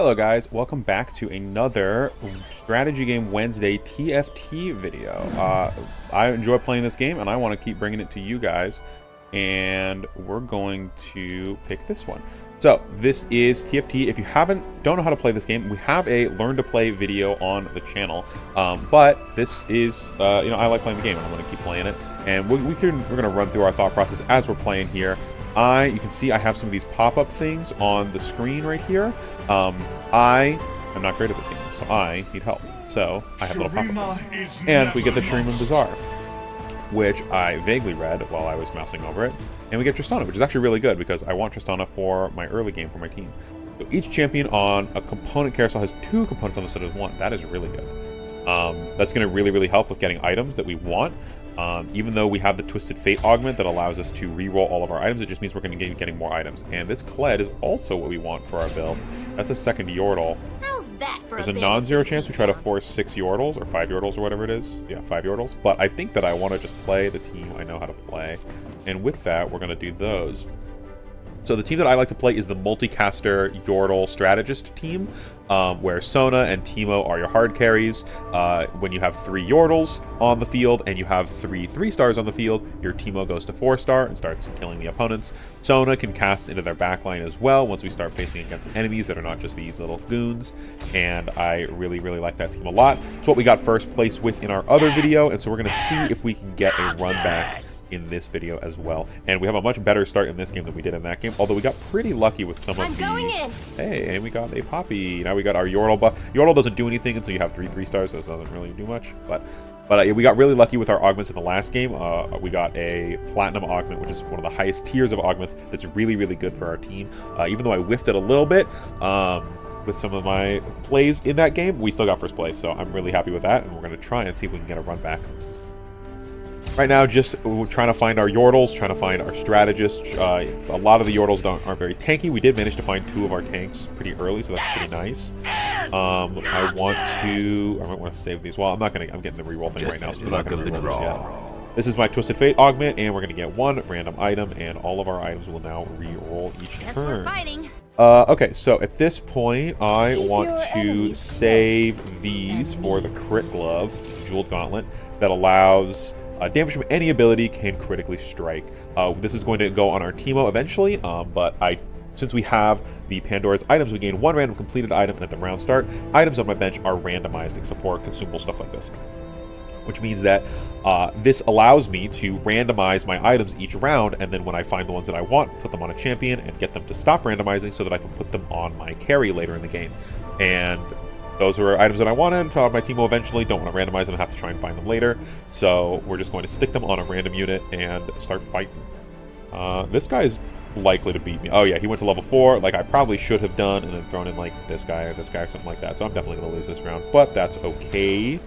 Hello guys, welcome back to another Strategy Game Wednesday TFT video. I enjoy playing this game and I want to keep bringing it to you guys, and we're going to pick this one. So this is TFT. If you don't know how to play this game, we have a learn to play video on the channel, but this is I like playing the game and I'm going to keep playing it, and we're going to run through our thought process as we're playing here. You can see I have some of these pop-up things on the screen right here. I am not great at this game, so I need help. So I have little pop-up things. And we get the Shuriman Bazaar, which I vaguely read while I was mousing over it. And we get Tristana, which is actually really good because I want Tristana for my early game for my team. So each champion on a component carousel has 2 components on the set of 1. That is really good. That's going to really help with getting items that we want. Even though we have the Twisted Fate augment that allows us to re-roll all of our items, it just means we're going to be getting more items. And this Kled is also what we want for our build. That's a second Yordle. How's that for There's a non-zero chance we try to force 6 Yordles, or 5 Yordles, or whatever it is. Yeah, 5 Yordles. But I think that I want to just play the team I know how to play. And with that, we're going to do those. So the team that I like to play is the Multicaster Yordle Strategist team, where Sona and Teemo are your hard carries. When you have 3 Yordles on the field and you have 3 3-stars on the field, your Teemo goes to 4-star and starts killing the opponents. Sona can cast into their backline as well once we start facing against enemies that are not just these little goons, and I really like that team a lot. It's what we got first place with in our other video, and so we're going to see if we can get a run back in this video as well. And we have a much better start in this game than we did in that game, although we got pretty lucky with some of the... Hey, and we got a Poppy. Now we got our Yordle buff. Yordle doesn't do anything until you have 3 3-stars, so it doesn't really do much, but we got really lucky with our augments in the last game. We got a Platinum augment, which is one of the highest tiers of augments that's really good for our team. Even though I whiffed it a little bit with some of my plays in that game, we still got first place, so I'm really happy with that, and we're going to try and see if we can get a run back. Right now, we're trying to find our Yordles, trying to find our strategists. A lot of the Yordles aren't very tanky. We did manage to find 2 of our tanks pretty early, so that's pretty nice. I might want to save these. Well, I'm getting the reroll thing right now, so I'm not going to reroll this yet. This is my Twisted Fate augment, and we're going to get 1 random item, and all of our items will now reroll each turn. Okay, so at this point, I want to save these for the Crit Glove, Jeweled Gauntlet, that allows... damage from any ability can critically strike. This is going to go on our Teemo eventually, but since we have the Pandora's items, we gain 1 random completed item, and at the round start, items on my bench are randomized except for consumable stuff like this. Which means that this allows me to randomize my items each round, and then when I find the ones that I want, put them on a champion and get them to stop randomizing so that I can put them on my carry later in the game. And those were items that I wanted. My team will eventually don't want to randomize them and have to try and find them later. So we're just going to stick them on a random unit and start fighting. This guy's likely to beat me. Oh yeah, he went to level 4, like I probably should have done, and then thrown in like this guy or something like that. So I'm definitely going to lose this round, but that's okay.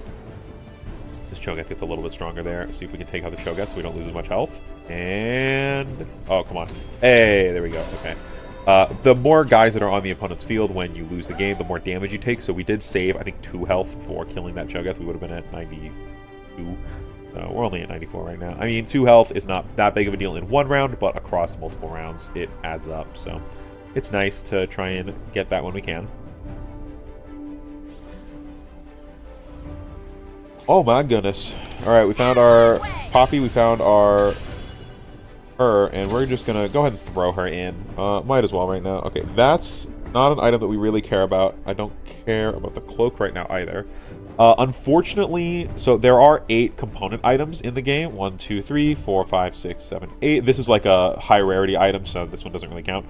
This Cho'Gath gets a little bit stronger there. See if we can take out the Cho'Gath so we don't lose as much health. And... oh, come on. Hey, there we go. Okay. The more guys that are on the opponent's field when you lose the game, the more damage you take. So we did save, I think, 2 health for killing that Cho'Gath. We would have been at 92. We're only at 94 right now. I mean, 2 health is not that big of a deal in 1 round, but across multiple rounds, it adds up. So it's nice to try and get that when we can. Oh my goodness. Alright, we found our Poppy, we found her, and we're just gonna go ahead and throw her in. Might as well right now. Okay, that's not an item that we really care about. I don't care about the cloak right now either. Unfortunately, so there are 8 component items in the game. 1, 2, 3, 4, 5, 6, 7, 8. This is like a high rarity item, so this one doesn't really count.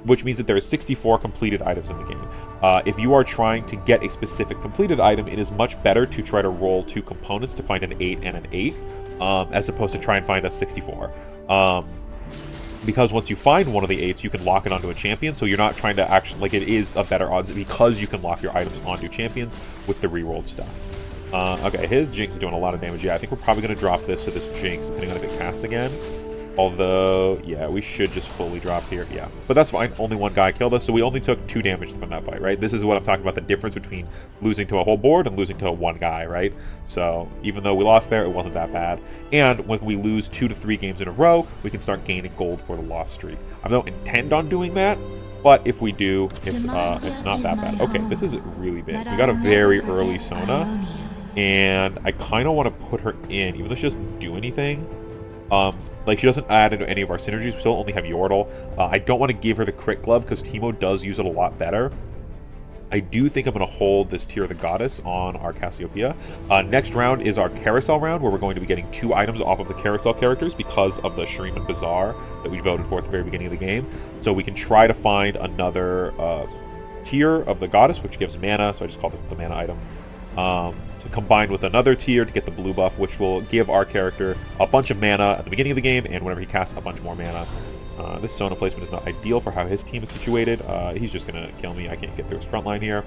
Which means that there are 64 completed items in the game. If you are trying to get a specific completed item, it is much better to try to roll 2 components to find an 8 and an 8, as opposed to try and find a 64. Because once you find one of the 8s, you can lock it onto a champion, so you're not trying to actually, like, it is a better odds because you can lock your items onto champions with the rerolled stuff. Okay, his Jinx is doing a lot of damage. Yeah, I think we're probably going to drop this to this Jinx, depending on if it casts again. Although, yeah, we should just fully drop here. Yeah, but that's fine. Only 1 guy killed us, so we only took 2 damage from that fight, right? This is what I'm talking about, the difference between losing to a whole board and losing to 1 guy, right? So even though we lost there, it wasn't that bad. And when we lose 2 to 3 games in a row, we can start gaining gold for the loss streak. I don't intend on doing that, But if we do, it's not that bad. Okay, this is really big. We got a very early Sona, and I kind of want to put her in, even though she doesn't do anything. Like, she doesn't add into any of our synergies. We still only have Yordle. I don't want to give her the crit glove because Teemo does use it a lot better. I do think I'm going to hold this Tear of the Goddess on our Cassiopeia. Next round is our Carousel round, where we're going to be getting 2 items off of the Carousel characters because of the Shuriman Bazaar that we voted for at the very beginning of the game. So we can try to find another Tear of the Goddess, which gives mana, so I just call this the mana item, to combine with another Tear to get the blue buff, which will give our character a bunch of mana at the beginning of the game, and whenever he casts, a bunch more mana. This Sona placement is not ideal for how his team is situated. He's just going to kill me. I can't get through his front line here.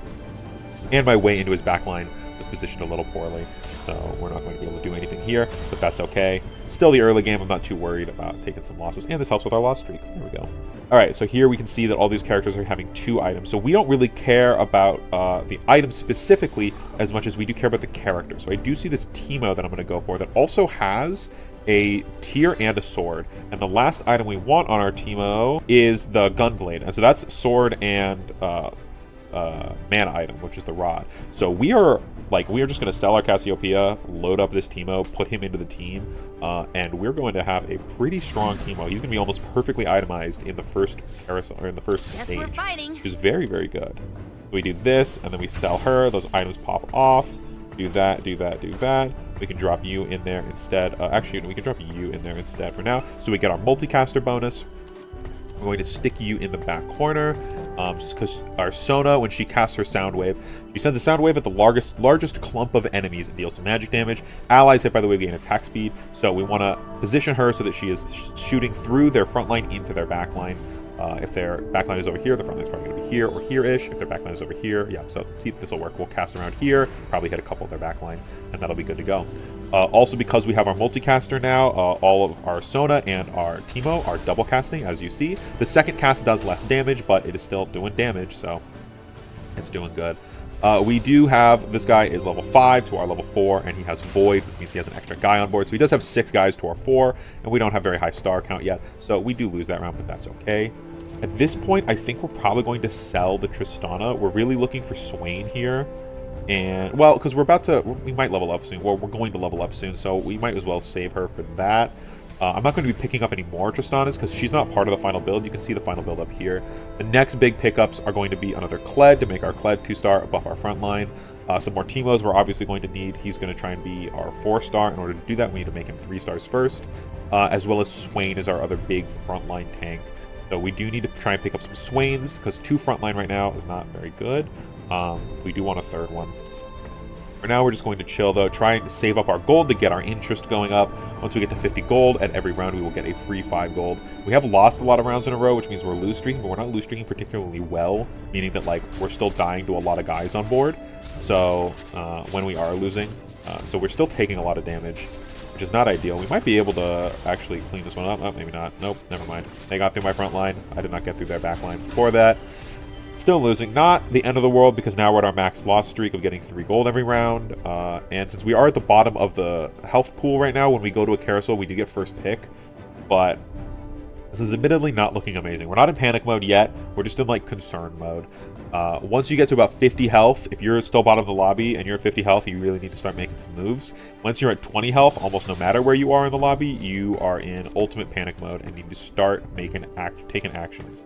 And my way into his back line was positioned a little poorly. So we're not going to be able to do anything here, but that's okay. Still the early game. I'm not too worried about taking some losses. And this helps with our loss streak. There we go. All right, so here we can see that all these characters are having 2 items. So we don't really care about the items specifically as much as we do care about the character. So I do see this Teemo that I'm going to go for that also has a Tear and a sword, and the last item we want on our Teemo is the Gunblade, and so that's sword and mana item, which is the rod. So we are just going to sell our Cassiopeia, load up this Teemo, put him into the team, and we're going to have a pretty strong Teemo. He's going to be almost perfectly itemized in the first carousel, or in the first stage, which is very, very good. We do this, and then we sell her. Those items pop off. Do that, do that, do that. We can drop you in there instead. Actually, we can drop you in there instead for now. So we get our multicaster bonus. We're going to stick you in the back corner because our Sona, when she casts her sound wave, she sends a sound wave at the largest clump of enemies and deals some magic damage. Allies hit, by the way, gain attack speed. So we want to position her so that she is shooting through their front line into their back line. If their backline is over here, the front line is probably going to be here or here-ish. If their backline is over here, yeah, so see, this will work. We'll cast around here, probably hit a couple of their backline, and that'll be good to go. Also, because we have our multicaster now, all of our Sona and our Teemo are double casting, as you see. The second cast does less damage, but it is still doing damage, so it's doing good. We do have, this guy is level 5 to our level 4, and he has Void, which means he has an extra guy on board. So he does have 6 guys to our 4, and we don't have very high star count yet, so we do lose that round, but that's okay. At this point, I think we're probably going to sell the Tristana. We're really looking for Swain here. And, well, because we might level up soon. Well, we're going to level up soon, so we might as well save her for that. I'm not going to be picking up any more Tristanas because she's not part of the final build. You can see the final build up here. The next big pickups are going to be another Kled to make our Kled 2-star, buff our front line. Some more Teemos we're obviously going to need. He's going to try and be our 4-star. In order to do that, we need to make him 3 stars first. As well as Swain is our other big frontline tank. So we do need to try and pick up some Swains, because 2 frontline right now is not very good. We do want a 3rd one. For now, we're just going to chill, though, try and save up our gold to get our interest going up. Once we get to 50 gold, at every round we will get a free 5 gold. We have lost a lot of rounds in a row, which means we're lose streaking, but we're not lose streaking particularly well, meaning that, like, we're still dying to a lot of guys on board. So, when we are losing, so we're still taking a lot of damage, which is not ideal. We might be able to actually clean this one up. Oh, maybe not. Nope, never mind. They got through my front line. I did not get through their back line before that. Still losing. Not the end of the world, because now we're at our max loss streak of getting 3 gold every round. And since we are at the bottom of the health pool right now, when we go to a carousel, we do get first pick. But this is admittedly not looking amazing. We're not in panic mode yet. We're just in, like, concern mode. Once you get to about 50 health, if you're still bottom of the lobby and you're at 50 health, you really need to start making some moves. Once you're at 20 health, almost no matter where you are in the lobby, you are in ultimate panic mode and need to start taking actions.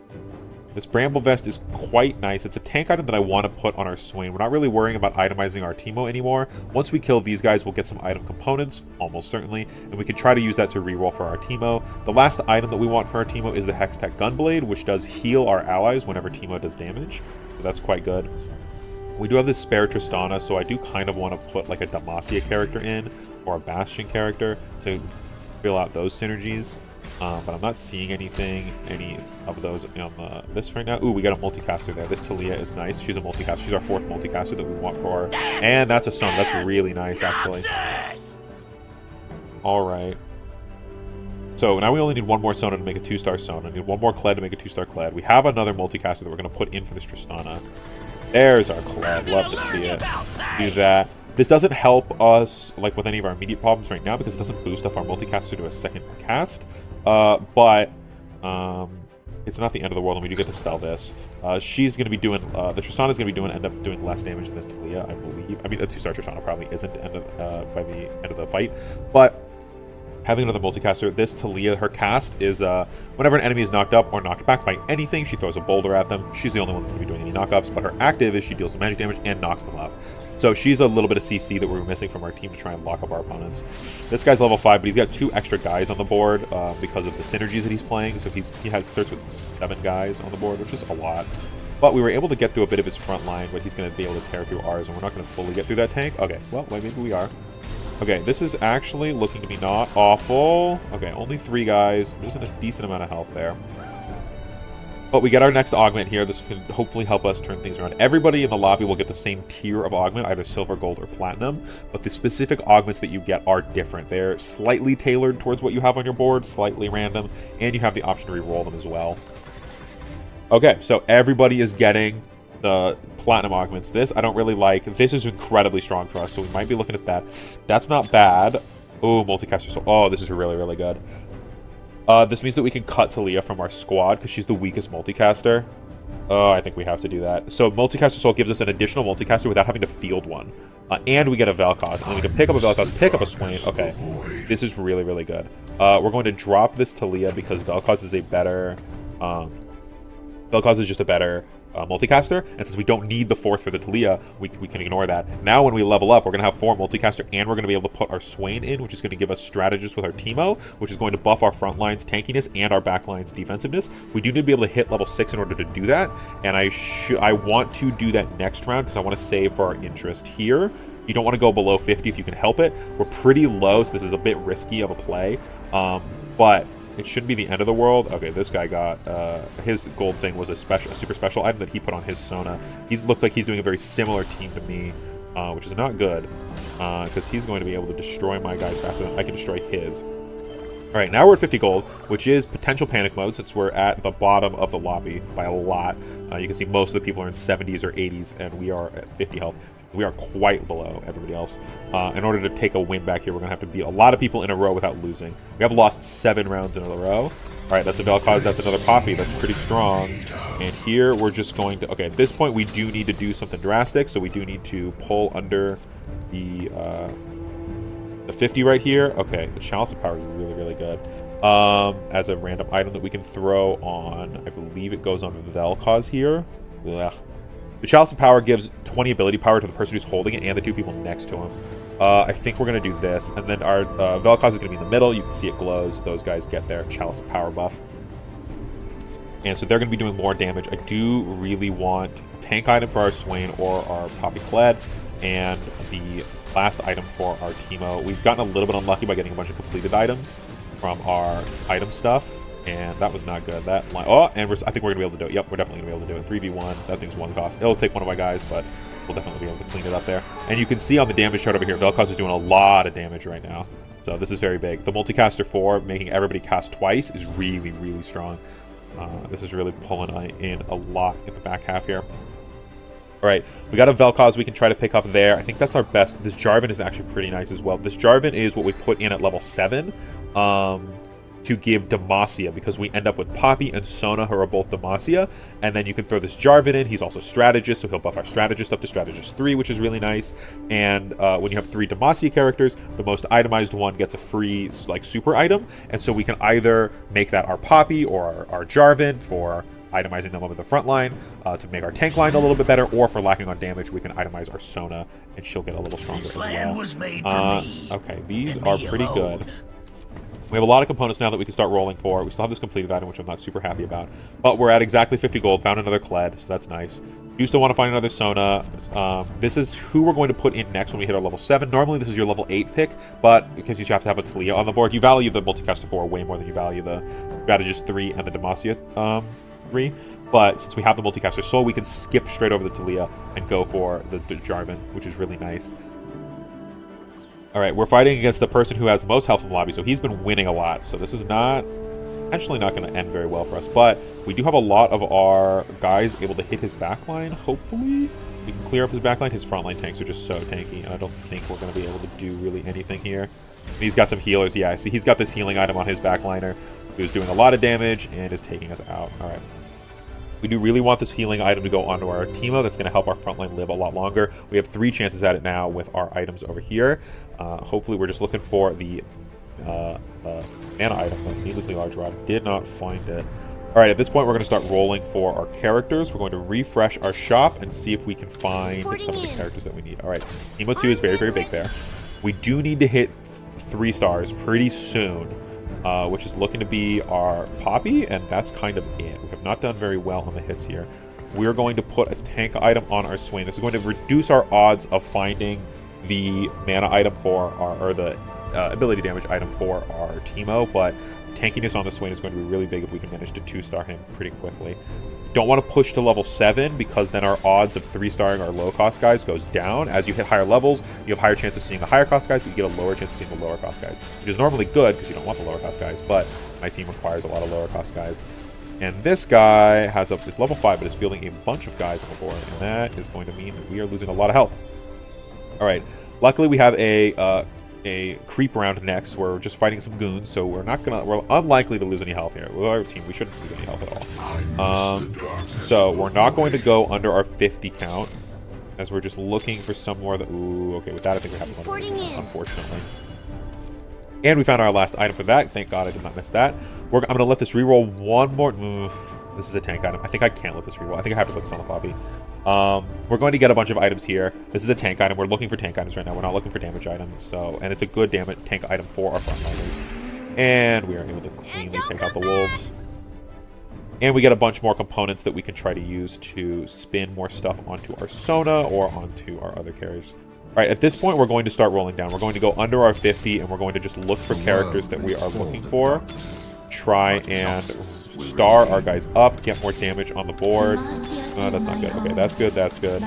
This Bramble Vest is quite nice. It's a tank item that I want to put on our Swain. We're not really worrying about itemizing our Teemo anymore. Once we kill these guys, we'll get some item components, almost certainly, and we can try to use that to reroll for our Teemo. The last item that we want for our Teemo is the Hextech Gunblade, which does heal our allies whenever Teemo does damage. So that's quite good. We do have this spare Tristana, so I do kind of want to put like a Demacia character in, or a Bastion character, to fill out those synergies. But I'm not seeing any of those on this right now. Ooh, we got a multicaster there. This Talia is nice. She's a multicaster. She's our 4th multicaster that we want for her. And that's a Sona. That's really nice, actually. Alright. So now we only need 1 more Sona to make a 2-star Sona. We need 1 more Kled to make a 2-star Kled. We have another multicaster that we're going to put in for this Tristana. There's our Kled. Love to see it. Do that. This doesn't help us like with any of our immediate problems right now because it doesn't boost up our multicaster to a 2nd cast. But It's not the end of the world, and we do get to sell this. She's going to be doing, the Tristana is going to be end up doing less damage than this Talia, I believe. I mean, the 2-star Tristana probably isn't by the end of the fight, but having another multicaster, this Talia, her cast is whenever an enemy is knocked up or knocked back by anything, she throws a boulder at them. She's the only one that's going to be doing any knockups, but her active is she deals some magic damage and knocks them up. So she's a little bit of CC that we're missing from our team to try and lock up our opponents. This guy's level 5, but he's got 2 extra guys on the board because of the synergies that he's playing. So he starts with 7 guys on the board, which is a lot. But we were able to get through a bit of his front line, but he's going to be able to tear through ours, and we're not going to fully get through that tank. Okay, well, maybe we are. Okay, this is actually looking to be not awful. Okay, only 3 guys. There's a decent amount of health there. But we get our next augment here. This can hopefully help us turn things around. Everybody in the lobby will get the same tier of augment, either silver, gold, or platinum. But the specific augments that you get are different. They're slightly tailored towards what you have on your board, slightly random, and you have the option to re-roll them as well. Okay, so everybody is getting the platinum augments. This I don't really like. This is incredibly strong for us, so we might be looking at that. That's not bad. Oh, multicaster soul. Oh, this is really, really good. This means that we can cut Talia from our squad because she's the weakest multicaster. Oh, I think we have to do that. So multicaster soul gives us an additional multicaster without having to field one. And we get a Vel'Koz. And then we can pick up a Vel'Koz, pick up a Swain. Okay, this is really, really good. We're going to drop this Talia because Vel'Koz is a better... Vel'Koz is just a better multicaster, and since we don't need the 4th for the Talia, we can ignore that. Now when we level up, we're going to have 4 multicaster, and we're going to be able to put our Swain in, which is going to give us strategist with our Teemo, which is going to buff our front line's tankiness and our back line's defensiveness. We do need to be able to hit level 6 in order to do that, and I want to do that next round because I want to save for our interest here. You don't want to go below 50 if you can help it. We're pretty low, so this is a bit risky of a play, but it shouldn't be the end of the world. Okay, this guy got his gold thing was a super special item that he put on his Sona. He looks like he's doing a very similar team to me, which is not good because he's going to be able to destroy my guys faster than I can destroy his. All right, now we're at 50 gold, which is potential panic mode since we're at the bottom of the lobby by a lot. You can see most of the people are in 70s or 80s, and we are at 50 health. We are quite below everybody else. In order to take a win back here, we're going to have to beat a lot of people in a row without losing. We have lost 7 rounds in a row. All right, that's a Vel'Koz. That's another Poppy. That's pretty strong. And here we're just going to... Okay, at this point, we do need to do something drastic. So we do need to pull under the 50 right here. Okay, the Chalice of Power is really, really good. As a random item that we can throw on... I believe it goes on Vel'Koz here. Ugh. The Chalice of Power gives 20 ability power to the person who's holding it and the 2 people next to him. I think we're going to do this. And then our Vel'Koz is going to be in the middle. You can see it glows. Those guys get their Chalice of Power buff. And so they're going to be doing more damage. I do really want a tank item for our Swain or our Poppy Kled. And the last item for our Teemo. We've gotten a little bit unlucky by getting a bunch of completed items from our item stuff. And that was not good. That line, oh, and I think we're going to be able to do it. Yep, we're definitely going to be able to do it. 3v1. That thing's 1 cost. It'll take one of my guys, but we'll definitely be able to clean it up there. And you can see on the damage chart over here, Vel'Koz is doing a lot of damage right now. So this is very big. The multicaster 4, making everybody cast twice, is really, really strong. This is really pulling in a lot in the back half here. All right, we got a Vel'Koz we can try to pick up there. I think that's our best. This Jarvan is actually pretty nice as well. This Jarvan is what we put in at level 7. To give Demacia, because we end up with Poppy and Sona, who are both Demacia, and then you can throw this Jarvan in. He's also Strategist, so he'll buff our Strategist up to Strategist 3, which is really nice. And when you have 3 Demacia characters, the most itemized one gets a free super item, and so we can either make that our Poppy or our Jarvan for itemizing them over the front line to make our tank line a little bit better, or for lacking on damage, we can itemize our Sona, and she'll get a little stronger as well. Okay, these are pretty good. We have a lot of components now that we can start rolling for. We still have this completed item, which I'm not super happy about. But we're at exactly 50 gold. Found another Kled, so that's nice. You still want to find another Sona. This is who we're going to put in next when we hit our level 7. Normally, this is your level 8 pick, but because you have to have a Talia on the board, you value the Multicaster 4 way more than you value the Strategist 3 and the Demacia 3. But since we have the Multicaster Soul, we can skip straight over the Talia and go for the Jarvan, which is really nice. All right, we're fighting against the person who has the most health in the lobby, so he's been winning a lot. So this is potentially not going to end very well for us. But we do have a lot of our guys able to hit his backline, hopefully. We can clear up his backline. His frontline tanks are just so tanky, and I don't think we're going to be able to do really anything here. And he's got some healers. Yeah, I see he's got this healing item on his backliner. who's doing a lot of damage and is taking us out. All right. We do really want this healing item to go onto our Teemo. That's going to help our frontline live a lot longer. We have 3 chances at it now with our items over here. Hopefully, we're just looking for the mana item. The needlessly large rod. Did not find it. All right, at this point, we're going to start rolling for our characters. We're going to refresh our shop and see if we can find some of the characters that we need. All right, Teemo 2 is very, very big there. We do need to hit 3 stars pretty soon, which is looking to be our Poppy, and that's kind of it. We have not done very well on the hits here. We're going to put a tank item on our Swain. This is going to reduce our odds of finding the mana item for our, or the ability damage item for our Teemo, but tankiness on the Swain is going to be really big if we can manage to 2-star him pretty quickly. Don't want to push to level 7 because then our odds of 3-starring our low-cost guys goes down. As you hit higher levels, you have higher chance of seeing the higher-cost guys, but you get a lower chance of seeing the lower-cost guys, which is normally good because you don't want the lower-cost guys, but my team requires a lot of lower-cost guys. And this guy is level 5, but is fielding a bunch of guys on the board, and that is going to mean that we are losing a lot of health. All right. Luckily, we have a creep round next. We're just fighting some goons, so we're unlikely to lose any health here. With our team, we shouldn't lose any health at all. So we're not going to go under our 50 count, as we're just looking for some more that. Ooh, okay. With that, I think we have to lose, unfortunately. And we found our last item for that. Thank God I did not miss that. I'm going to let this reroll one more. This is a tank item. I think I can't let this reroll. I think I have to put this on the Poppy. We're going to get a bunch of items here. This is a tank item. We're looking for tank items right now. We're not looking for damage items. And it's a good tank item for our frontliners. And we are able to cleanly take out the wolves. And we get a bunch more components that we can try to use to spin more stuff onto our Sona or onto our other carriers. All right, at this point, we're going to start rolling down. We're going to go under our 50, and we're going to just look for characters that we are looking for. Try and star our guys up, get more damage on the board. That's not good. Okay, that's good, that's good.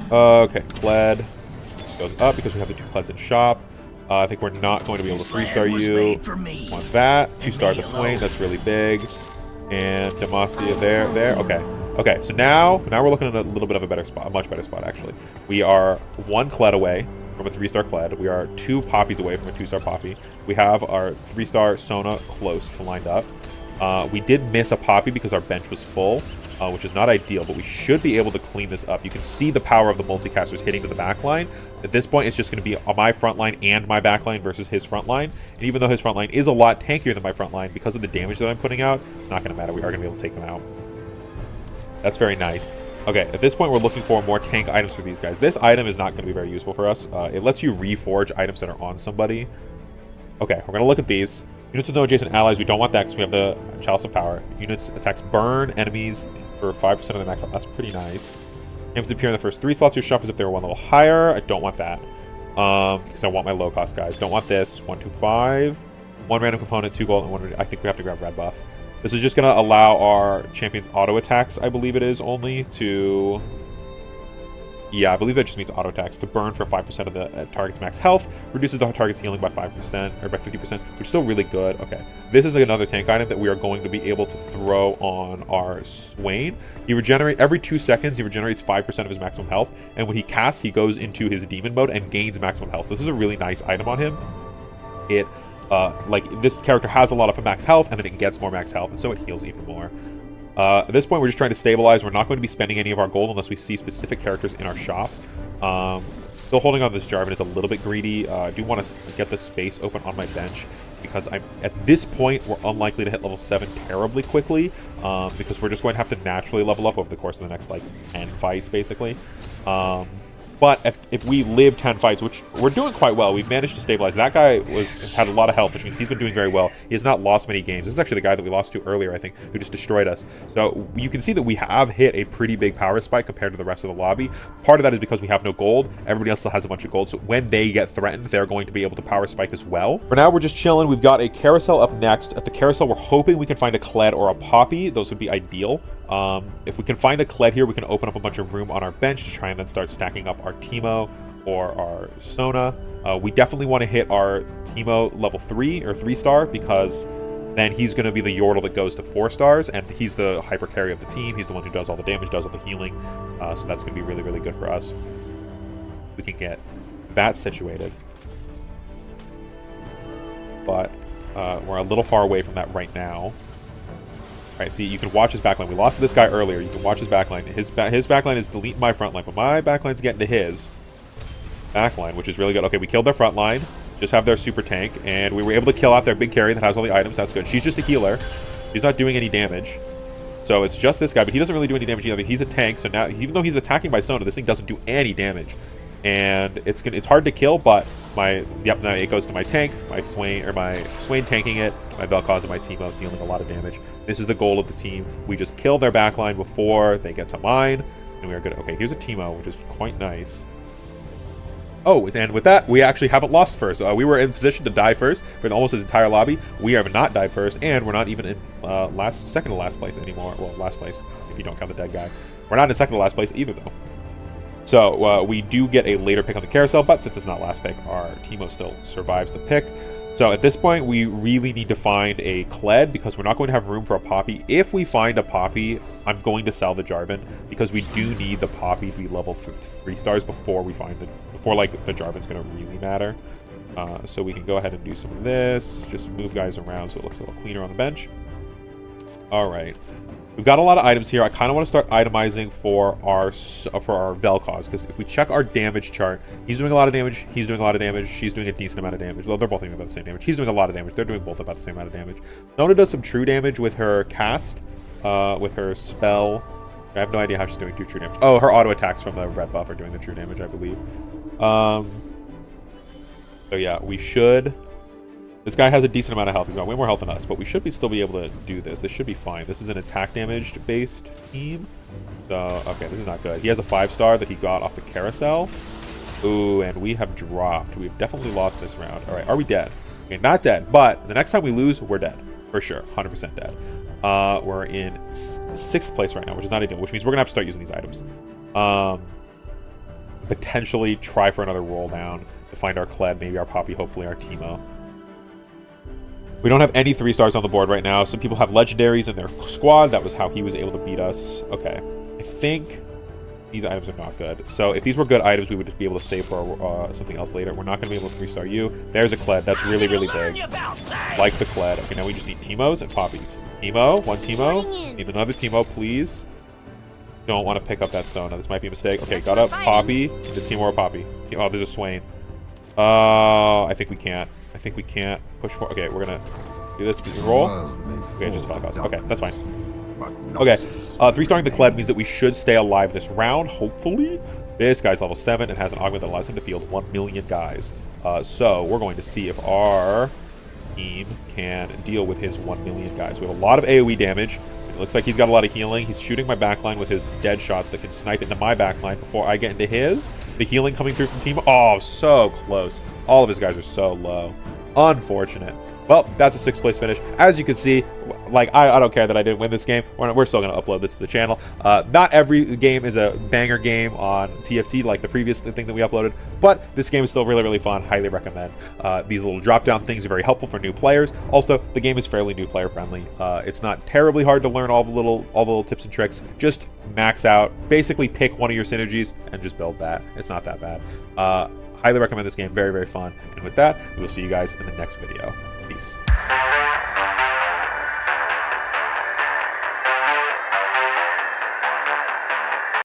Okay, Kled goes up because we have the 2 Kleds in shop. I think we're not going to be able to 3-star you. Want that. 2-star the Swain, that's really big. And Demacia there. Okay, so now we're looking at a little bit of a better spot, a much better spot, actually. We are 1 Kled away from a 3-star Kled. We are 2 Poppies away from a 2-star Poppy. We have our 3-star Sona close to lined up. We did miss a Poppy because our bench was full, which is not ideal, but we should be able to clean this up. You can see the power of the multicasters hitting to the back line. At this point, it's just going to be my front line and my back line versus his front line. And even though his front line is a lot tankier than my front line, because of the damage that I'm putting out, it's not going to matter. We are going to be able to take them out. That's very nice. Okay, at this point, we're looking for more tank items for these guys. This item is not going to be very useful for us. It lets you reforge items that are on somebody. Okay, we're going to look at these. Units with no adjacent allies, we don't want that because we have the Chalice of Power. Units attacks burn enemies for 5% of the max health. That's pretty nice. Items appear in the first 3 slots of your shop as if they were 1 level higher. I don't want that. Because I want my low-cost guys. Don't want this. 1, 2, 5. 1 random component, 2 gold, and 1... I think we have to grab red buff. This is just going to allow our champions auto attacks, I believe it is, only to... Yeah, I believe that just means auto attacks to burn for 5% of the target's max health, reduces the target's healing by 5% or by 50%, which is still really good. Okay, this is another tank item that we are going to be able to throw on our Swain. He regenerates every 2 seconds. He regenerates 5% of his maximum health, and when he casts, he goes into his demon mode and gains maximum health. So this is a really nice item on him. It like this character has a lot of max health, and then it gets more max health, and so it heals even more. At this point, we're just trying to stabilize. We're not going to be spending any of our gold unless we see specific characters in our shop. Still holding on this Jarvan is a little bit greedy. I do want to get the space open on my bench because at this point, we're unlikely to hit level 7 terribly quickly because we're just going to have to naturally level up over the course of the next, like, 10 fights, basically. But if we live 10 fights, which we're doing quite well, we've managed to stabilize. That guy had a lot of health, which means he's been doing very well. He has not lost many games. This is actually the guy that we lost to earlier, I think, who just destroyed us. So you can see that we have hit a pretty big power spike compared to the rest of the lobby. Part of that is because we have no gold. Everybody else still has a bunch of gold. So when they get threatened, they're going to be able to power spike as well. For now, we're just chilling. We've got a carousel up next. At the carousel, we're hoping we can find a Kled or a Poppy. Those would be ideal. If we can find a Kled here, we can open up a bunch of room on our bench to try and then start stacking up our Teemo or our Sona. We definitely want to hit our Teemo level 3 or 3-star because then he's going to be the Yordle that goes to 4 stars, and he's the hyper carry of the team. He's the one who does all the damage, does all the healing. So that's going to be really, really good for us. We can get that situated. But We're a little far away from that right now. Alright, see, you can watch his backline. We lost to this guy earlier. You can watch his backline. His backline is deleting my front line, but my backline's getting to his backline, which is really good. Okay, we killed their front line. Just have their super tank, and we were able to kill out their big carry that has all the items. That's good. She's just a healer. She's not doing any damage. So it's just this guy, but he doesn't really do any damage either. He's a tank, so now, even though he's attacking by Sona, this thing doesn't do any damage. And it's hard to kill, but now it goes to my tank, my Swain tanking it, my Vel'Koz and my Teemo dealing a lot of damage. This is the goal of the team. We just kill their backline before they get to mine, and we are good. Okay, here's a Teemo, which is quite nice. Oh, and with that, we actually haven't lost first. We were in position to die first for almost his entire lobby. We have not died first, and we're not even in second to last place anymore. Well, last place, if you don't count the dead guy. We're not in second to last place either, though. So we do get a later pick on the carousel, but since it's not last pick, our Teemo still survives the pick. So at this point, we really need to find a Kled because we're not going to have room for a Poppy. If we find a Poppy, I'm going to sell the Jarvan because we do need the Poppy to be level 3 stars before like the Jarvan's going to really matter. So we can go ahead and do some of this, just move guys around so it looks a little cleaner on the bench. All right. We've got a lot of items here. I kind of want to start itemizing for our Vel'Koz, because if we check our damage chart, he's doing a lot of damage, he's doing a lot of damage, she's doing a decent amount of damage. Well, they're both doing about the same damage. He's doing a lot of damage. They're doing both about the same amount of damage. Nona does some true damage with her cast, with her spell. I have no idea how she's doing true damage. Oh, her auto attacks from the red buff are doing the true damage, I believe. So yeah, we should... This guy has a decent amount of health. He's got way more health than us, but we should still be able to do this. This should be fine. This is an attack damage based team. So, okay, this is not good. He has a 5-star that he got off the carousel. Ooh, and we have dropped. We've definitely lost this round. All right, are we dead? Okay, not dead, but the next time we lose, we're dead. For sure, 100% dead. We're in 6th place right now, which is not ideal, which means we're going to have to start using these items. Potentially try for another roll down to find our Kled, maybe our Poppy, hopefully our Teemo. We don't have any 3-stars on the board right now. Some people have legendaries in their squad. That was how he was able to beat us. Okay. I think these items are not good. So if these were good items, we would just be able to save for something else later. We're not going to be able to 3-star you. There's a Kled. That's really, really big. Like the Kled. Okay, now we just need Teemos and Poppies. Teemo. One Teemo. Need another Teemo, please. Don't want to pick up that Sona. This might be a mistake. Okay, got up. Poppy. Into Teemo or Poppy. Oh, there's a Swain. I think we can't. I think we can't push for. Okay, we're gonna do this. Roll. Okay, just Vel'Koz. Okay, that's fine. Okay, 3-starring the Kled means that we should stay alive this round. Hopefully, this guy's level 7 and has an augment that allows him to field 1 million guys. So we're going to see if our team can deal with his 1 million guys. We have a lot of AOE damage. It looks like he's got a lot of healing. He's shooting my backline with his dead shots that can snipe into my backline before I get into his. The healing coming through from team. Oh, so close. All of his guys are so low. Unfortunate. Well, that's a 6th place finish. As you can see, like, I don't care that I didn't win this game. We're still going to upload this to the channel. Not every game is a banger game on TFT like the previous thing that we uploaded, but this game is still really, really fun. Highly recommend. These little drop-down things are very helpful for new players. Also, the game is fairly new player friendly. It's not terribly hard to learn all the little tips and tricks. Just max out. Basically, pick one of your synergies and just build that. It's not that bad. Highly recommend this game. Very, very fun. And with that, we will see you guys in the next video. Peace.